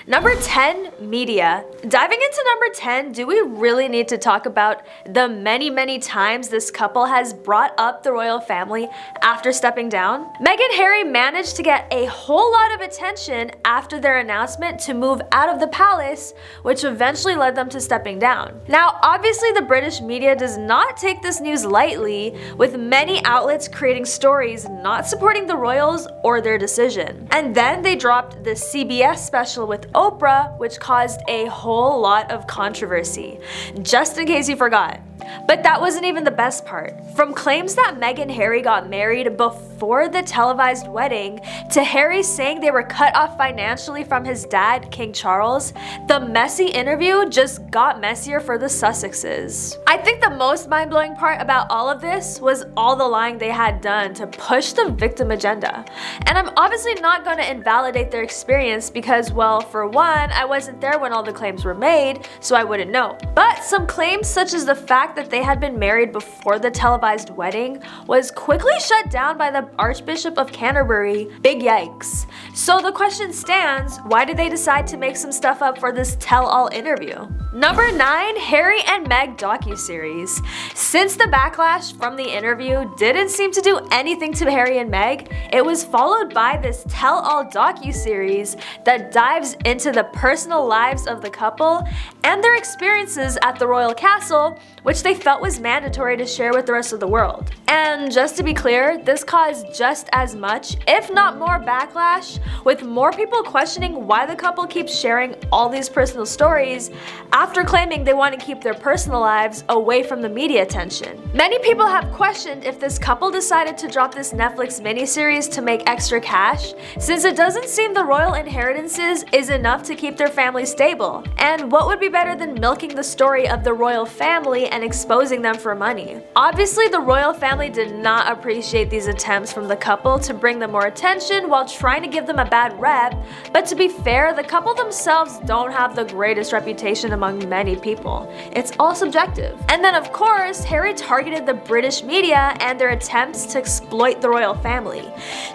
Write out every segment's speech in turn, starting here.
Number 10, media. Diving into number 10, do we really need to talk about the many times this couple has brought up the royal family after stepping down? Meghan and Harry managed to get a whole lot of attention after their announcement to move out of the palace, which eventually led them to stepping down. Now, obviously the British media does not take this news lightly, with many outlets creating stories not supporting the royals or their decision. And then they dropped the CBS special with Oprah, which caused a whole lot of controversy, just in case you forgot. But that wasn't even the best part. From claims that Meghan and Harry got married before the televised wedding, to Harry saying they were cut off financially from his dad, King Charles, the messy interview just got messier for the Sussexes. I think the most mind-blowing part about all of this was all the lying they had done to push the victim agenda. And I'm obviously not going to invalidate their experience because, well, for one, I wasn't there when all the claims were made, so I wouldn't know. But some claims, such as the fact that they had been married before the televised wedding, was quickly shut down by the Archbishop of Canterbury. Big yikes. So the question stands, why did they decide to make some stuff up for this tell-all interview? Number 9, Harry and Meg docuseries. Since the backlash from the interview didn't seem to do anything to Harry and Meg, it was followed by this tell-all docuseries that dives into the personal lives of the couple and their experiences at the royal castle, which they felt was mandatory to share with the rest of the world. And just to be clear, this caused just as much, if not more, backlash, with more people questioning why the couple keeps sharing all these personal stories after claiming they want to keep their personal lives away from the media attention. Many people have questioned if this couple decided to drop this Netflix miniseries to make extra cash, since it doesn't seem the royal inheritances is enough to keep their family stable. And what would be better than milking the story of the royal family and exposing them for money? Obviously, the royal family did not appreciate these attempts from the couple to bring them more attention while trying to give them a bad rep, but to be fair, the couple themselves don't have the greatest reputation among many people. It's all subjective. And then of course, Harry targeted the British media and their attempts to exploit the royal family.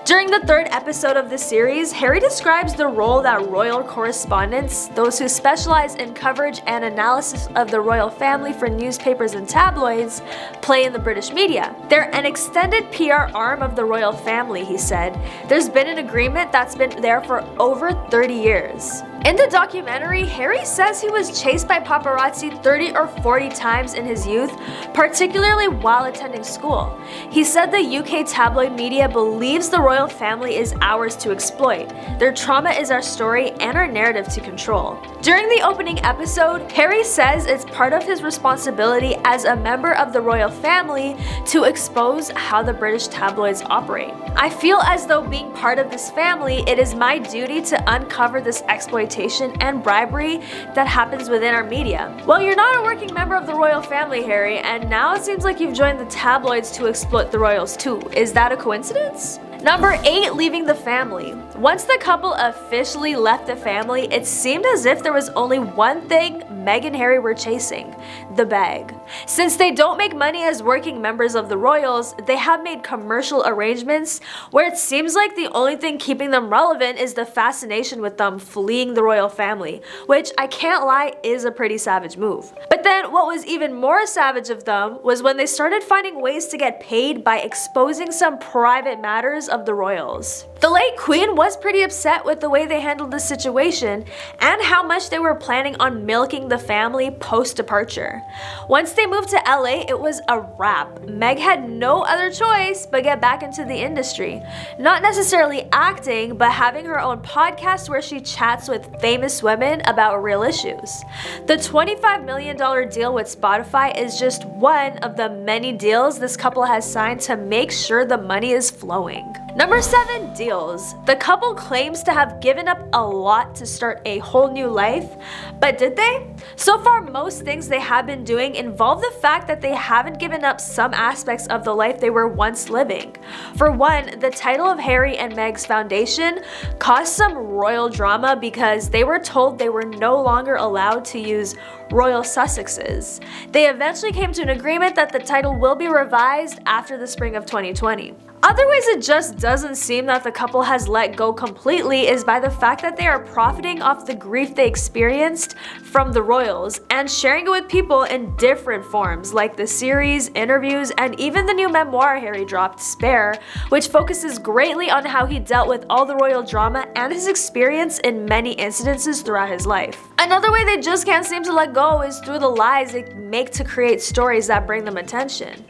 During the 3rd episode of this series, Harry describes the role that royal correspondents, those who specialize in coverage and analysis of the royal family for newspapers and tabloids, play in the British media. They're an extended PR arm of the royal family, he said. There's been an agreement that's been there for over 30 years. In the documentary, Harry says he was chased by paparazzi 30 or 40 times in his youth, particularly while attending school. He said the UK tabloid media believes the royal family is ours to exploit. Their trauma is our story and our narrative to control. During the opening episode, Harry says it's part of his responsibility as a member of the royal family to expose how the British tabloids operate. I feel as though being part of this family, it is my duty to uncover this exploitation and bribery that happens within our media. Well, you're not a working member of the royal family, Harry, and now it seems like you've joined the tabloids to exploit the royals too. Is that a coincidence? Number 8, leaving the family. Once the couple officially left the family, it seemed as if there was only one thing Meg and Harry were chasing: the bag. Since they don't make money as working members of the royals, they have made commercial arrangements where it seems like the only thing keeping them relevant is the fascination with them fleeing the royal family, which I can't lie is a pretty savage move. But then what was even more savage of them was when they started finding ways to get paid by exposing some private matters of the royals. The late queen was pretty upset with the way they handled the situation and how much they were planning on milking the family post-departure. Once they moved to LA, it was a wrap. Meg had no other choice but get back into the industry. Not necessarily acting, but having her own podcast where she chats with famous women about real issues. The $25 million deal with Spotify is just one of the many deals this couple has signed to make sure the money is flowing. Number 7, deals. The couple claims to have given up a lot to start a whole new life, but did they? So far, most things they have been doing involve the fact that they haven't given up some aspects of the life they were once living. For one, the title of Harry and Meg's foundation caused some royal drama because they were told they were no longer allowed to use Royal Sussexes. They eventually came to an agreement that the title will be revised after the spring of 2020. Other ways it just doesn't seem that the couple has let go completely is by the fact that they are profiting off the grief they experienced from the royals and sharing it with people in different forms, like the series, interviews, and even the new memoir Harry dropped, Spare, which focuses greatly on how he dealt with all the royal drama and his experience in many incidences throughout his life. Another way they just can't seem to let go is through the lies they make to create stories that bring them attention.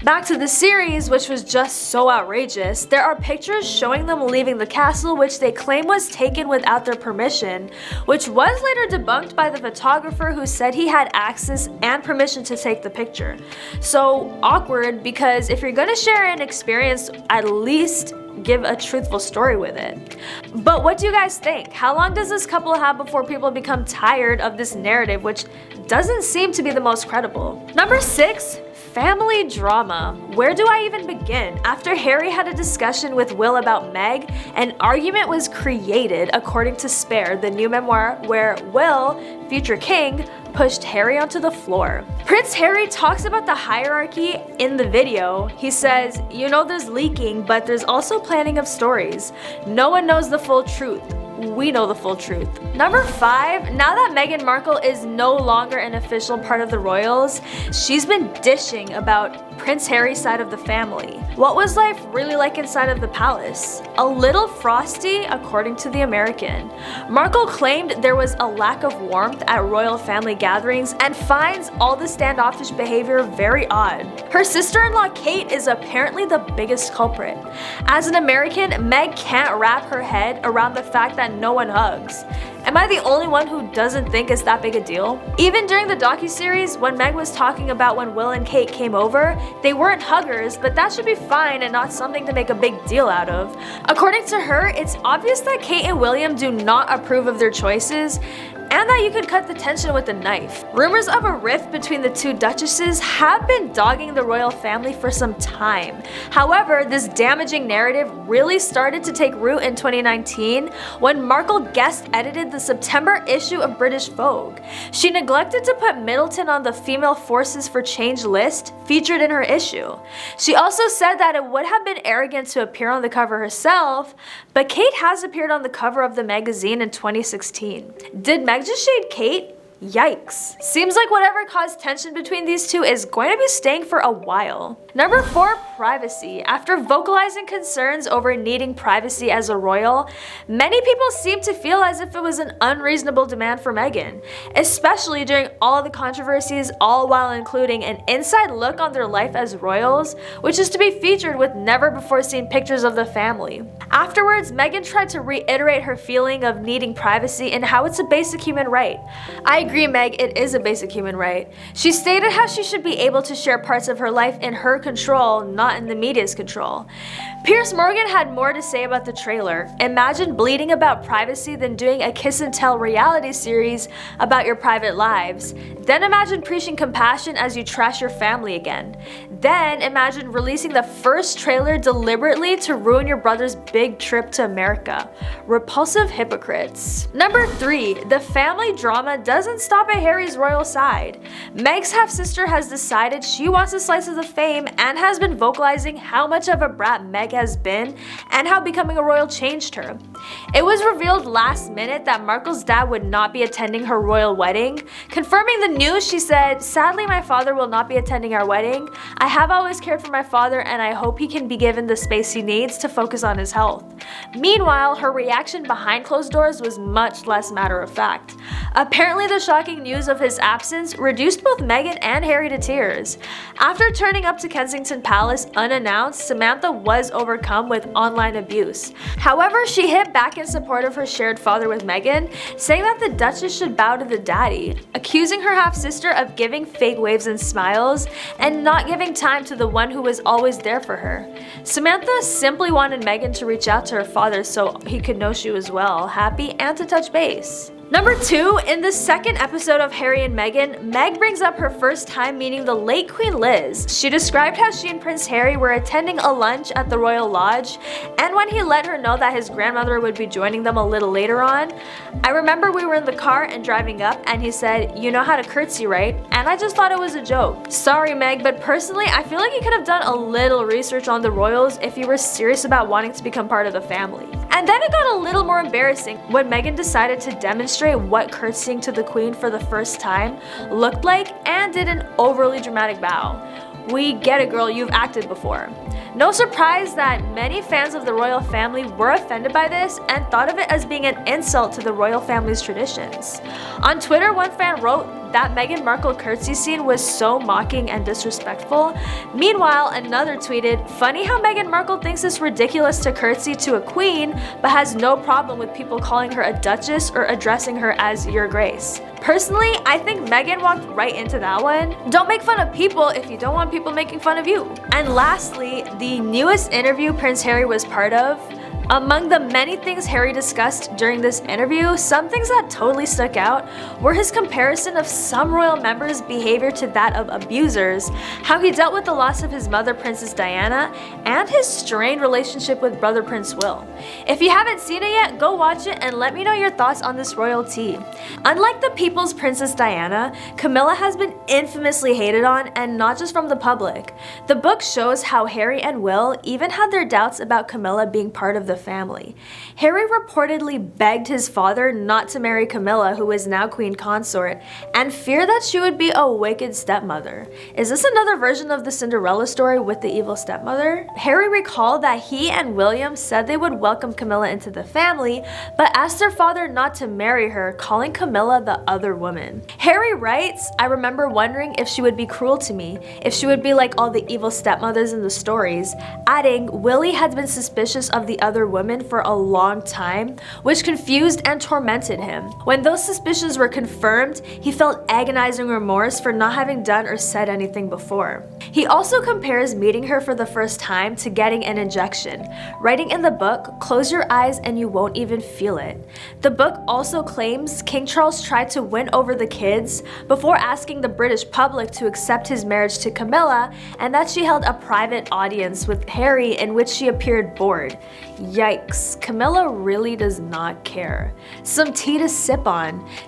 Back to the series, which was just so outrageous, there are pictures showing them leaving the castle, which they claim was taken without their permission, which was later debunked by the photographer who said he had access and permission to take the picture. So awkward, because if you're gonna share an experience, at least give a truthful story with it. But what do you guys think? How long does this couple have before people become tired of this narrative, which doesn't seem to be the most credible? Number 6. Family drama. Where do I even begin? After Harry had a discussion with Will about Meg, an argument was created, according to Spare, the new memoir, where Will, future king, pushed Harry onto the floor. Prince Harry talks about the hierarchy in the video. He says, "You know there's leaking, but there's also planning of stories. No one knows the full truth. We know the full truth." Number 5, now that Meghan Markle is no longer an official part of the royals, she's been dishing about Prince Harry's side of the family. What was life really like inside of the palace? A little frosty, according to The American. Markle claimed there was a lack of warmth at royal family gatherings and finds all the standoffish behavior very odd. Her sister-in-law Kate is apparently the biggest culprit. As an American, Meg can't wrap her head around the fact that no one hugs. Am I the only one who doesn't think it's that big a deal? Even during the docuseries, when Meg was talking about when Will and Kate came over, they weren't huggers, but that should be fine and not something to make a big deal out of. According to her, it's obvious that Kate and William do not approve of their choices, and that you could cut the tension with a knife. Rumors of a rift between the two duchesses have been dogging the royal family for some time. However, this damaging narrative really started to take root in 2019 when Markle guest edited the September issue of British Vogue. She neglected to put Middleton on the Female Forces for Change list featured in her issue. She also said that it would have been arrogant to appear on the cover herself, but Kate has appeared on the cover of the magazine in 2016. Did Meg just shade Kate? Yikes. Seems like whatever caused tension between these two is going to be staying for a while. Number 4, privacy. After vocalizing concerns over needing privacy as a royal, many people seem to feel as if it was an unreasonable demand for Meghan, especially during all the controversies, all while including an inside look on their life as royals, which is to be featured with never before seen pictures of the family. Afterwards, Meghan tried to reiterate her feeling of needing privacy and how it's a basic human right. I agree, Meg, it is a basic human right. She stated how she should be able to share parts of her life in her control, not in the media's control. Piers Morgan had more to say about the trailer. Imagine bleeding about privacy than doing a kiss and tell reality series about your private lives. Then imagine preaching compassion as you trash your family again. Then imagine releasing the first trailer deliberately to ruin your brother's big trip to America. Repulsive hypocrites. Number 3, the family drama doesn't stop at Harry's royal side. Meg's half-sister has decided she wants a slice of the fame and has been vocalizing how much of a brat Meg has been and how becoming a royal changed her. It was revealed last minute that Markle's dad would not be attending her royal wedding. Confirming the news, she said, "Sadly, my father will not be attending our wedding. I have always cared for my father and I hope he can be given the space he needs to focus on his health." Meanwhile, her reaction behind closed doors was much less matter of fact. Apparently, the shocking news of his absence reduced both Meghan and Harry to tears. After turning up to Kensington Palace unannounced, Samantha was overcome with online abuse. However, she hit back in support of her shared father with Meghan, saying that the Duchess should bow to the daddy, accusing her half-sister of giving fake waves and smiles and not giving time to the one who was always there for her. Samantha simply wanted Meghan to reach out to her father so he could know she was well, happy, and to touch base. Number 2, in the second episode of Harry and Meghan, Meg brings up her first time meeting the late Queen Liz. She described how she and Prince Harry were attending a lunch at the Royal Lodge, and when he let her know that his grandmother would be joining them a little later on, I remember we were in the car and driving up and he said, "You know how to curtsy, right?" And I just thought it was a joke. Sorry Meg, but personally I feel like you could have done a little research on the royals if you were serious about wanting to become part of the family. And then it got a little more embarrassing when Meghan decided to demonstrate what curtsying to the Queen for the first time looked like and did an overly dramatic bow. We get it, girl, you've acted before. No surprise that many fans of the royal family were offended by this and thought of it as being an insult to the royal family's traditions. On Twitter, one fan wrote that Meghan Markle curtsy scene was so mocking and disrespectful. Meanwhile, another tweeted, "Funny how Meghan Markle thinks it's ridiculous to curtsy to a queen, but has no problem with people calling her a duchess or addressing her as Your Grace." Personally, I think Meghan walked right into that one. Don't make fun of people if you don't want people making fun of you. And lastly, the newest interview Prince Harry was part of. Among the many things Harry discussed during this interview, some things that totally stuck out were his comparison of some royal members' behavior to that of abusers, how he dealt with the loss of his mother Princess Diana, and his strained relationship with brother Prince Will. If you haven't seen it yet, go watch it and let me know your thoughts on this royalty. Unlike the people's Princess Diana, Camilla has been infamously hated on, and not just from the public. The book shows how Harry and Will even had their doubts about Camilla being part of the family. Harry reportedly begged his father not to marry Camilla, who is now queen consort, and feared that she would be a wicked stepmother. Is this another version of the Cinderella story with the evil stepmother? Harry recalled that he and William said they would welcome Camilla into the family, but asked their father not to marry her, calling Camilla the other woman. Harry writes, "I remember wondering if she would be cruel to me, if she would be like all the evil stepmothers in the stories," adding, "Willie had been suspicious of the other women for a long time, which confused and tormented him. When those suspicions were confirmed, he felt agonizing remorse for not having done or said anything before." He also compares meeting her for the first time to getting an injection, writing in the book, "Close your eyes and you won't even feel it." The book also claims King Charles tried to win over the kids before asking the British public to accept his marriage to Camilla, and that she held a private audience with Harry in which she appeared bored. Yikes, Camilla really does not care. Some tea to sip on.